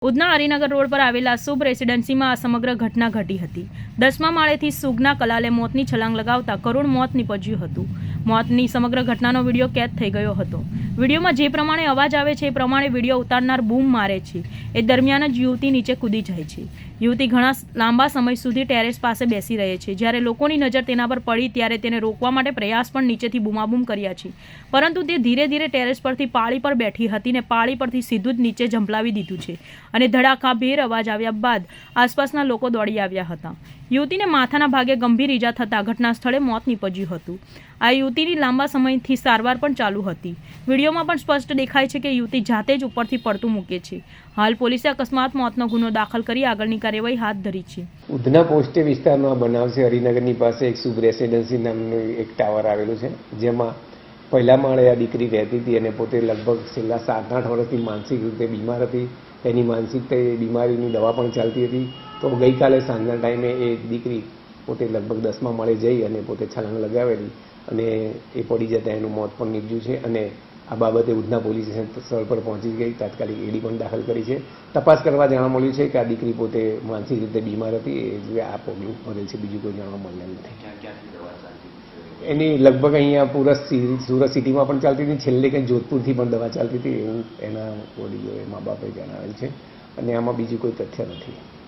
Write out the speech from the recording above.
Udhna Harinagar road પર આવેલા શુભ રેસિડેન્સીમાં આ સમગ્ર ઘટના ઘટી હતી। 10મા માળેથી સુગના કલાલે મોતની છલાંગ લગાવતા કરુણ મોત નીપજ્યું હતું। મોતની સમગ્ર ઘટનાનો વિડીયો કેદ થઈ ગયો હતો। વિડીયોમાં જે પ્રમાણે અવાજ આવે છે એ પ્રમાણે વિડીયો ઉતારનાર બૂમ મારે છે। એ દરમિયાન જ યુવતી નીચે કૂદી જાય છે। યુવતી ઘણા લાંબા સમય સુધી ટેરેસ પાસે બેસી રહે છે। જ્યારે લોકોની નજર તેના પર પડી ત્યારે તેને રોકવા માટે પ્રયાસ પણ નીચેથી બૂમાબૂમ કર્યા છે, પરંતુ તે ધીરે ધીરે ટેરેસ પરથી પાળી પર બેઠી હતી ને પાળી પરથી સીધું જ નીચે ઝંપલાવી દીધું છે અને ધડાકાભેર અવાજ આવ્યા બાદ આસપાસના લોકો દોડી આવ્યા હતા। યુવતીને માથાના ભાગે ગંભીર ઈજા થતાં ઘટના સ્થળે મોત નીપજ્યું હતું। આ યુવતીની લાંબા સમયથી સારવાર પણ ચાલુ હતી। વિડીયોમાં પણ સ્પષ્ટ દેખાય છે કે યુવતી જાતે જ ઉપરથી પડતું મૂકે છે। હાલ પોલીસે અકસ્માત મોતનો ગુનો દાખલ કરી આગળની કાર્યવાહી હાથ ધરી છે। ઉધના પોસ્ટે વિસ્તારમાં બનાવ છે। હરિનગરની પાસે એક શુભ રેસિડેન્સી નામનું એક ટાવર આવેલું છે, જેમાં પહેલા માળે આ દીકરી રહેતી હતી અને પોતે લગભગ છેલ્લા 7-8 વર્ષથી માનસિક રીતે બીમાર હતી। તેની માનસિક બીમારીની દવા પણ ચાલતી હતી। તો ગઈકાલે સાંજના ટાઈમે એ દીકરી પોતે લગભગ 10મા માળે જઈ અને પોતે છલાંગ લગાવેલી અને એ પડી જતાં એનું મોત પણ નીપજ્યું છે અને આ બાબતે ઉધના પોલીસ સ્ટેશન સ્થળ પર પહોંચી ગઈ તાત્કાલિક એડી પણ દાખલ કરી છે। તપાસ કરવા જાણવા મળ્યું છે કે આ દીકરી પોતે માનસિક રીતે બીમાર હતી, એ આ પગલું ભરેલ છે। બીજું કોઈ જાણવા મળેલ નથી। એની લગભગ અહીંયા પૂરા સુરત સિટીમાં પણ ચાલતી હતી, છેલ્લે કંઈ જોધપુરથી પણ દવા ચાલતી હતી એવું એના વડીલોએ મા બાપે જણાવેલ છે અને આમાં બીજું કોઈ તથ્ય નથી।